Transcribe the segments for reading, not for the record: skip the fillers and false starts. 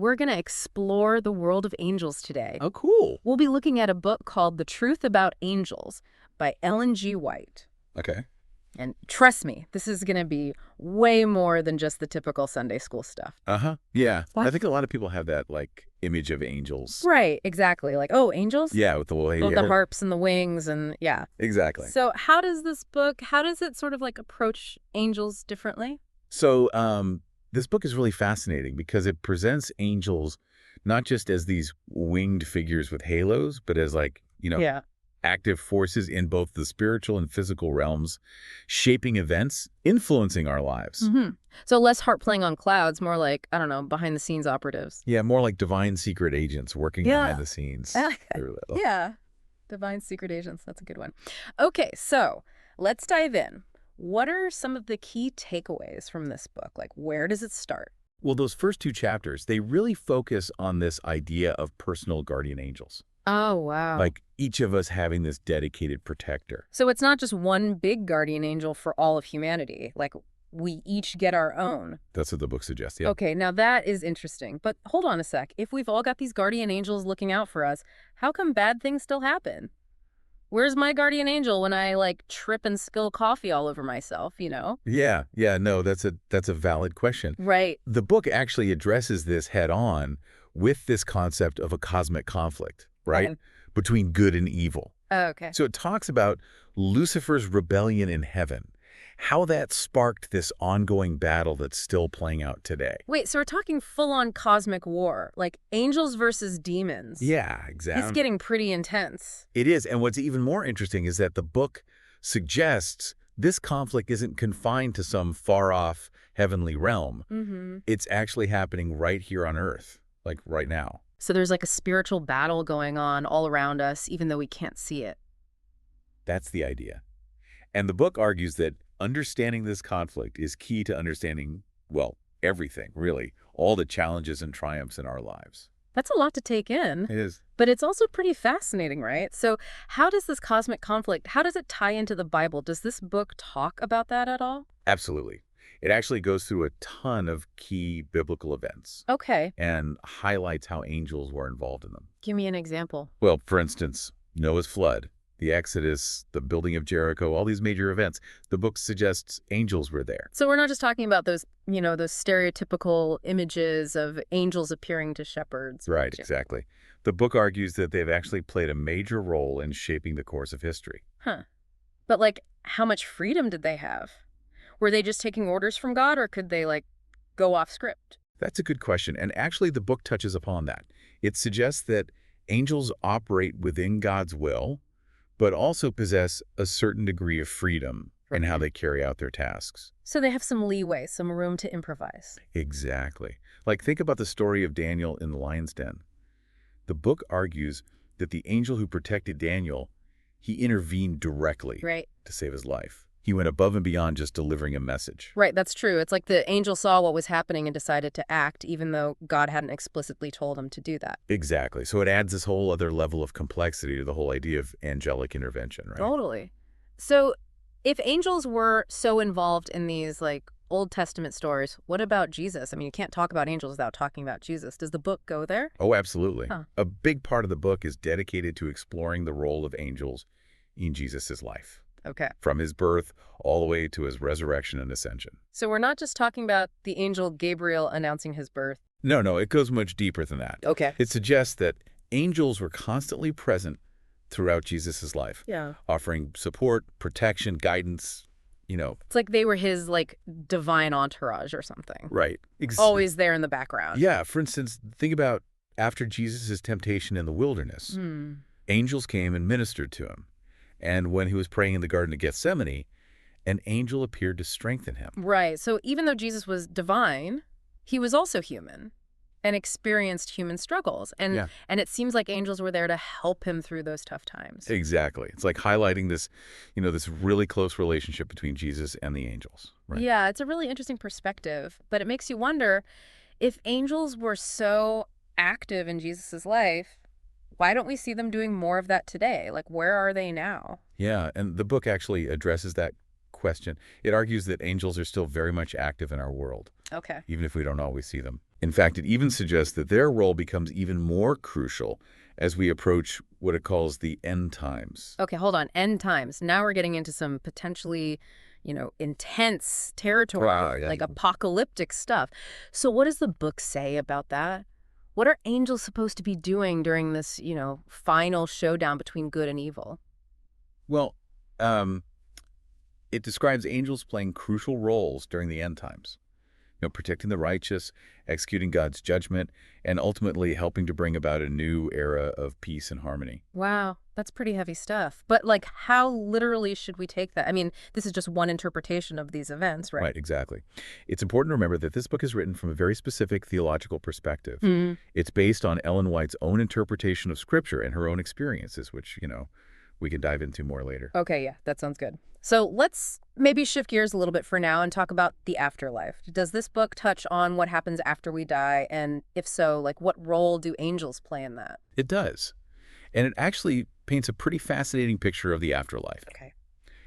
We're going to explore the world of angels today. Oh, cool. We'll be looking at a book called The Truth About Angels by Ellen G. White. Okay. And trust me, this is going to be way more than just the typical Sunday school stuff. Uh-huh. Yeah. What? I think a lot of people have that, image of angels. Right, exactly. Like, oh, angels? Yeah, with the little With the hair. harps and the wings and yeah. Exactly. So how does this book, how does it sort of approach angels differently? So, this book is really fascinating because it presents angels not just as these winged figures with halos, but as Yeah. active forces in both the spiritual and physical realms, shaping events, influencing our lives. Mm-hmm. So less harp playing on clouds, more like, I don't know, behind the scenes operatives. Yeah, more like divine secret agents working Yeah. behind the scenes. Yeah. Divine secret agents. That's a good one. Okay, so let's dive in. What are some of the key takeaways from this book? Where does it start? Well, those first two chapters, they really focus on this idea of personal guardian angels. Oh, wow. Like each of us having this dedicated protector. So it's not just one big guardian angel for all of humanity. We each get our own. That's what the book suggests, yeah. Okay, now that is interesting. But hold on a sec. If we've all got these guardian angels looking out for us, how come bad things still happen? Where's my guardian angel when I trip and spill coffee all over myself, Yeah, no, that's a valid question. Right. The book actually addresses this head on with this concept of a cosmic conflict, right? Okay. Between good and evil. Oh, okay. So it talks about Lucifer's rebellion in heaven, how that sparked this ongoing battle that's still playing out today. Wait, so we're talking full-on cosmic war, like angels versus demons. Yeah, exactly. It's getting pretty intense. It is. And what's even more interesting is that the book suggests this conflict isn't confined to some far-off heavenly realm. Mm-hmm. It's actually happening right here on Earth, right now. So there's a spiritual battle going on all around us, even though we can't see it. That's the idea. And the book argues that understanding this conflict is key to understanding, everything, really, all the challenges and triumphs in our lives. That's a lot to take in. It is. But it's also pretty fascinating, right? So how does this cosmic conflict, how does it tie into the Bible? Does this book talk about that at all? Absolutely. It actually goes through a ton of key biblical events Okay. and highlights how angels were involved in them. Give me an example. Well, for instance, Noah's flood, the Exodus, the building of Jericho, all these major events. The book suggests angels were there. So we're not just talking about those, those stereotypical images of angels appearing to shepherds. Right, exactly. The book argues that they've actually played a major role in shaping the course of history. Huh. But how much freedom did they have? Were they just taking orders from God, or could they go off script? That's a good question, and actually the book touches upon that. It suggests that angels operate within God's will, but also possess a certain degree of freedom in how they carry out their tasks. So they have some leeway, some room to improvise. Exactly. Think about the story of Daniel in the lion's den. The book argues that the angel who protected Daniel, he intervened directly to save his life. He went above and beyond just delivering a message. Right, that's true. It's like the angel saw what was happening and decided to act, even though God hadn't explicitly told him to do that. Exactly. So it adds this whole other level of complexity to the whole idea of angelic intervention, right? Totally. So if angels were so involved in these Old Testament stories, what about Jesus? I mean, you can't talk about angels without talking about Jesus. Does the book go there? Oh, absolutely. Huh. A big part of the book is dedicated to exploring the role of angels in Jesus' life. Okay. From his birth all the way to his resurrection and ascension. So we're not just talking about the angel Gabriel announcing his birth. No, it goes much deeper than that. Okay. It suggests that angels were constantly present throughout Jesus' life. Yeah. Offering support, protection, guidance, It's like they were his divine entourage or something. Right. Always there in the background. Yeah. For instance, think about after Jesus' temptation in the wilderness. Angels came and ministered to him. And when he was praying in the Garden of Gethsemane, an angel appeared to strengthen him. Right. So even though Jesus was divine, he was also human and experienced human struggles. And it seems like angels were there to help him through those tough times. Exactly. It's like highlighting this, this really close relationship between Jesus and the angels. Right? Yeah, it's a really interesting perspective. But it makes you wonder, if angels were so active in Jesus's life, why don't we see them doing more of that today? Where are they now? Yeah, and the book actually addresses that question. It argues that angels are still very much active in our world. Okay. Even if we don't always see them. In fact, it even suggests that their role becomes even more crucial as we approach what it calls the end times. Okay, hold on. End times. Now we're getting into some potentially, intense territory, Wow, yeah. like apocalyptic stuff. So what does the book say about that? What are angels supposed to be doing during this, final showdown between good and evil? Well, um, it describes angels playing crucial roles during the end times. Protecting the righteous, executing God's judgment, and ultimately helping to bring about a new era of peace and harmony. Wow, that's pretty heavy stuff. But, like, how literally should we take that? I mean, this is just one interpretation of these events, right? Right, exactly. It's important to remember that this book is written from a very specific theological perspective. Hmm. It's based on Ellen White's own interpretation of Scripture and her own experiences, which, we can dive into more later. Okay, yeah, that sounds good. So let's maybe shift gears a little bit for now and talk about the afterlife. Does this book touch on what happens after we die? And if so, like, what role do angels play in that? It does. And it actually paints a pretty fascinating picture of the afterlife. Okay.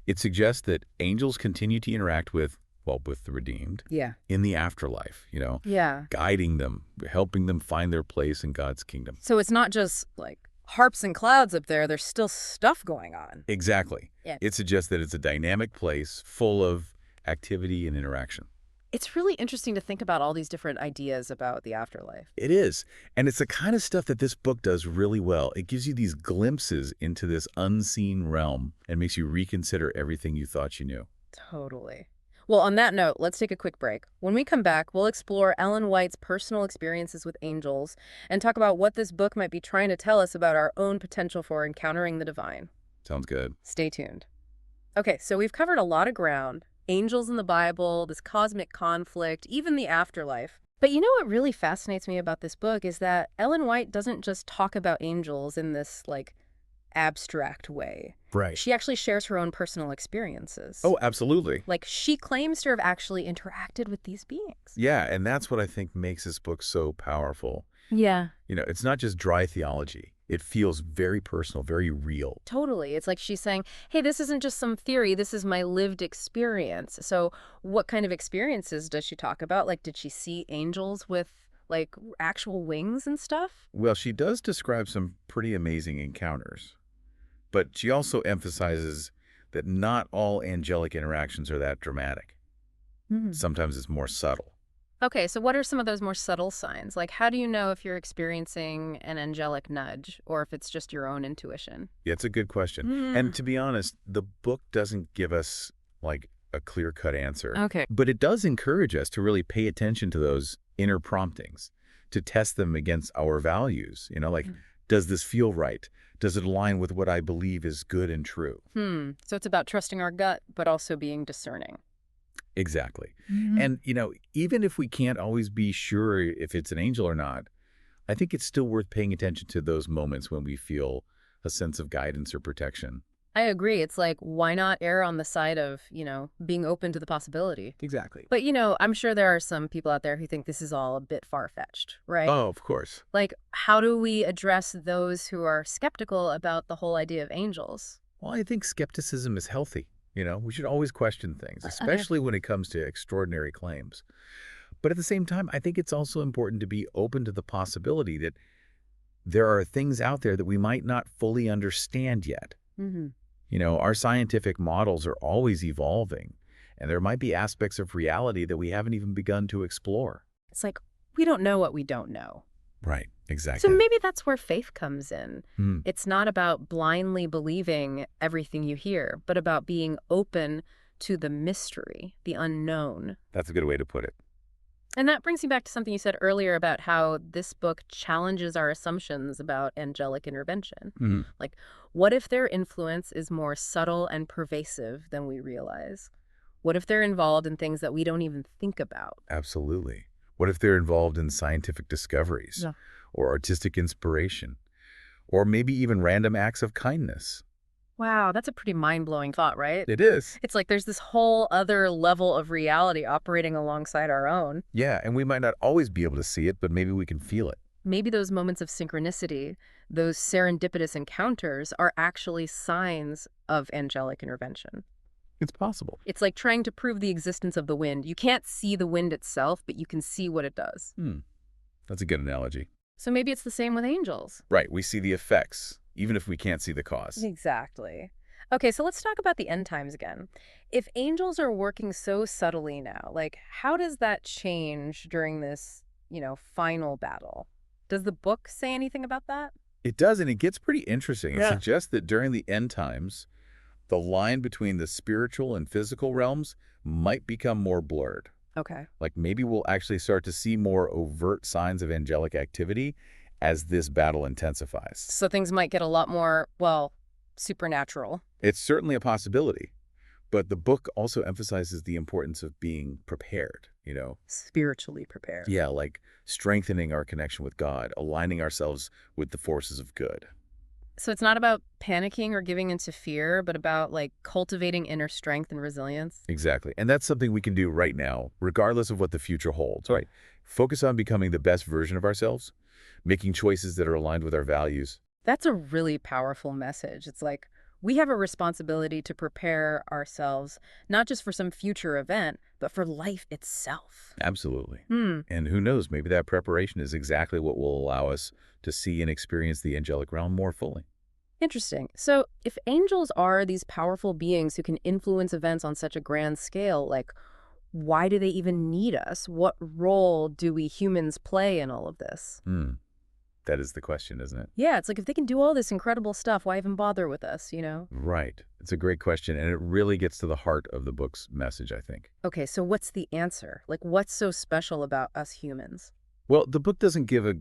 It suggests that angels continue to interact with the redeemed Yeah. in the afterlife, Yeah. guiding them, helping them find their place in God's kingdom. So it's not just, like, harps and clouds up there. There's still stuff going on. Exactly. Yeah. It suggests that it's a dynamic place full of activity and interaction. It's really interesting to think about all these different ideas about the afterlife. It is. And it's the kind of stuff that this book does really well. It gives you these glimpses into this unseen realm and makes you reconsider everything you thought you knew. Totally. Well, on that note, let's take a quick break. When we come back, we'll explore Ellen White's personal experiences with angels and talk about what this book might be trying to tell us about our own potential for encountering the divine. Sounds good. Stay tuned. Okay, so we've covered a lot of ground. Angels in the Bible, this cosmic conflict, even the afterlife. But you know what really fascinates me about this book is that Ellen White doesn't just talk about angels in this, like, abstract way. Right. She actually shares her own personal experiences. Oh, absolutely. Like, she claims to have actually interacted with these beings. Yeah, and that's what I think makes this book so powerful. Yeah. It's not just dry theology. It feels very personal, very real. Totally. It's like she's saying, hey, this isn't just some theory. This is my lived experience. So what kind of experiences does she talk about? Like, did she see angels with, like, actual wings and stuff? Well, she does describe some pretty amazing encounters. But she also emphasizes that not all angelic interactions are that dramatic. Sometimes it's more subtle. Okay, so what are some of those more subtle signs? Like, how do you know if you're experiencing an angelic nudge or if it's just your own intuition? Yeah, it's a good question. And to be honest, the book doesn't give us, like, a clear-cut answer. Okay. But it does encourage us to really pay attention to those inner promptings, to test them against our values. Like, does this feel right? Does it align with what I believe is good and true? So it's about trusting our gut, but also being discerning. Exactly. And, even if we can't always be sure if it's an angel or not, I think it's still worth paying attention to those moments when we feel a sense of guidance or protection. I agree. It's like, why not err on the side of, being open to the possibility? Exactly. But, I'm sure there are some people out there who think this is all a bit far-fetched, right? Oh, of course. Like, how do we address those who are skeptical about the whole idea of angels? Well, I think skepticism is healthy. We should always question things, especially when it comes to extraordinary claims. But at the same time, I think it's also important to be open to the possibility that there are things out there that we might not fully understand yet. Our scientific models are always evolving, and there might be aspects of reality that we haven't even begun to explore. It's like, we don't know what we don't know. Right, exactly. So maybe that's where faith comes in. It's not about blindly believing everything you hear, but about being open to the mystery, the unknown. That's a good way to put it. And that brings me back to something you said earlier about how this book challenges our assumptions about angelic intervention. Like, what if their influence is more subtle and pervasive than we realize? What if they're involved in things that we don't even think about? Absolutely. What if they're involved in scientific discoveries or artistic inspiration, or maybe even random acts of kindness? Wow, that's a pretty mind-blowing thought, right? It is. It's like there's this whole other level of reality operating alongside our own. Yeah, and we might not always be able to see it, but maybe we can feel it. Maybe those moments of synchronicity, those serendipitous encounters, are actually signs of angelic intervention. It's possible. It's like trying to prove the existence of the wind. You can't see the wind itself, but you can see what it does. That's a good analogy. So maybe it's the same with angels. Right, we see the effects, even if we can't see the cause. Exactly. Okay, so let's talk about the end times again. If angels are working so subtly now, like how does that change during this, final battle? Does the book say anything about that? It does, and it gets pretty interesting. It Yeah. suggests that during the end times, the line between the spiritual and physical realms might become more blurred. Okay. Like maybe we'll actually start to see more overt signs of angelic activity as this battle intensifies. So things might get a lot more, well, supernatural. It's certainly a possibility, but the book also emphasizes the importance of being prepared. Spiritually prepared. Yeah, like strengthening our connection with God, aligning ourselves with the forces of good. So it's not about panicking or giving into fear, but about like cultivating inner strength and resilience. Exactly. And that's something we can do right now, regardless of what the future holds, right? Focus on becoming the best version of ourselves, making choices that are aligned with our values. That's a really powerful message. It's like we have a responsibility to prepare ourselves, not just for some future event, but for life itself. Absolutely. Hmm. And who knows, maybe that preparation is exactly what will allow us to see and experience the angelic realm more fully. Interesting. So if angels are these powerful beings who can influence events on such a grand scale, like why do they even need us? What role do we humans play in all of this? Hmm. That is the question, isn't it? Yeah, it's like if they can do all this incredible stuff, why even bother with us? Right. It's a great question, and it really gets to the heart of the book's message, I think. Okay, so what's the answer? Like what's so special about us humans? Well, the book doesn't give a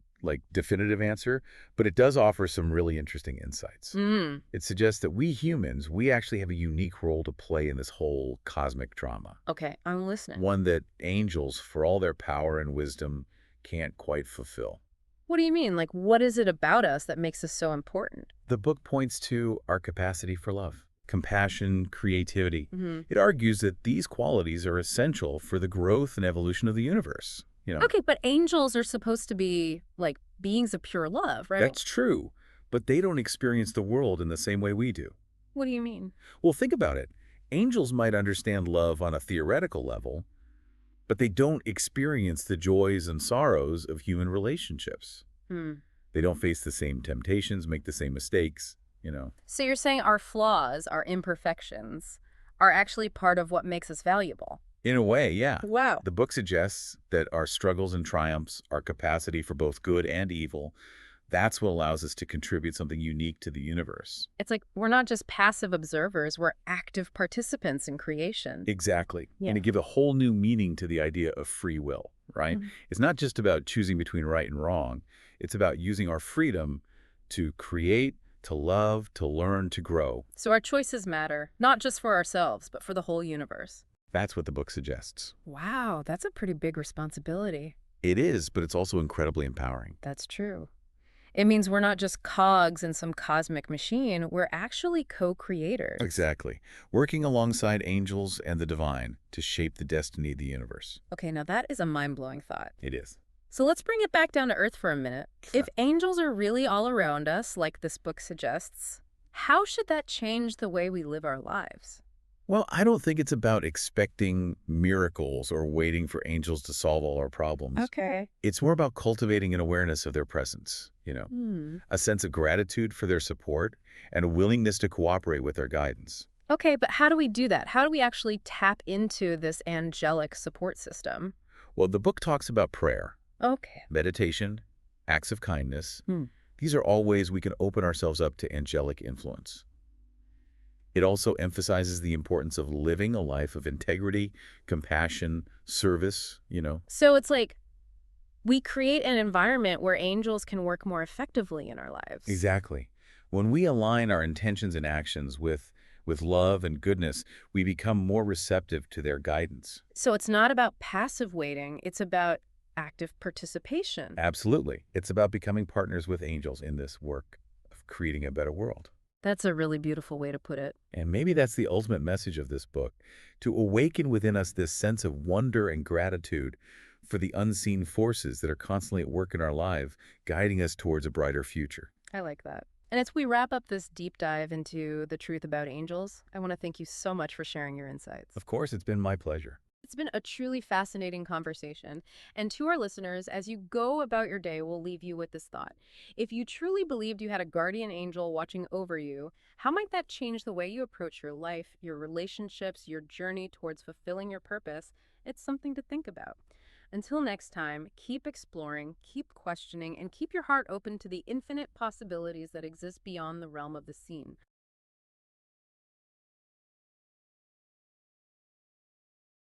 definitive answer, but it does offer some really interesting insights. Hmm. It suggests that we humans, we actually have a unique role to play in this whole cosmic drama. Okay, I'm listening. One that angels, for all their power and wisdom, can't quite fulfill. What do you mean? Like, what is it about us that makes us so important? The book points to our capacity for love, compassion, creativity. Hmm. It argues that these qualities are essential for the growth and evolution of the universe. Okay, but angels are supposed to be, like, beings of pure love, right? That's true, but they don't experience the world in the same way we do. What do you mean? Well, think about it. Angels might understand love on a theoretical level, but they don't experience the joys and sorrows of human relationships. Hmm. They don't face the same temptations, make the same mistakes. So you're saying our flaws, our imperfections, are actually part of what makes us valuable? In a way, yeah. Wow. The book suggests that our struggles and triumphs, our capacity for both good and evil, that's what allows us to contribute something unique to the universe. It's like we're not just passive observers, we're active participants in creation. Exactly. Yeah. And it gives a whole new meaning to the idea of free will, right? Mhm. It's not just about choosing between right and wrong. It's about using our freedom to create, to love, to learn, to grow. So our choices matter, not just for ourselves, but for the whole universe. That's what the book suggests. Wow, that's a pretty big responsibility. It is, but it's also incredibly empowering. That's true. It means we're not just cogs in some cosmic machine, we're actually co-creators. Exactly. Working alongside angels and the divine to shape the destiny of the universe. Okay, now that is a mind-blowing thought. It is. So let's bring it back down to earth for a minute. If angels are really all around us, like this book suggests, how should that change the way we live our lives? Well, I don't think it's about expecting miracles or waiting for angels to solve all our problems. Okay. It's more about cultivating an awareness of their presence, a sense of gratitude for their support, and a willingness to cooperate with their guidance. Okay, but how do we do that? How do we actually tap into this angelic support system? Well, the book talks about prayer, Okay. meditation, acts of kindness. Hmm. These are all ways we can open ourselves up to angelic influence. It also emphasizes the importance of living a life of integrity, compassion, service. So it's like we create an environment where angels can work more effectively in our lives. Exactly. When we align our intentions and actions with love and goodness, we become more receptive to their guidance. So it's not about passive waiting, it's about active participation. Absolutely. It's about becoming partners with angels in this work of creating a better world. That's a really beautiful way to put it. And maybe that's the ultimate message of this book, to awaken within us this sense of wonder and gratitude for the unseen forces that are constantly at work in our life, guiding us towards a brighter future. I like that. And as we wrap up this deep dive into the truth about angels, I want to thank you so much for sharing your insights. Of course, it's been my pleasure. It's been a truly fascinating conversation. And to our listeners, as you go about your day, we'll leave you with this thought. If you truly believed you had a guardian angel watching over you, how might that change the way you approach your life, your relationships, your journey towards fulfilling your purpose? It's something to think about. Until next time, keep exploring, keep questioning, and keep your heart open to the infinite possibilities that exist beyond the realm of the seen.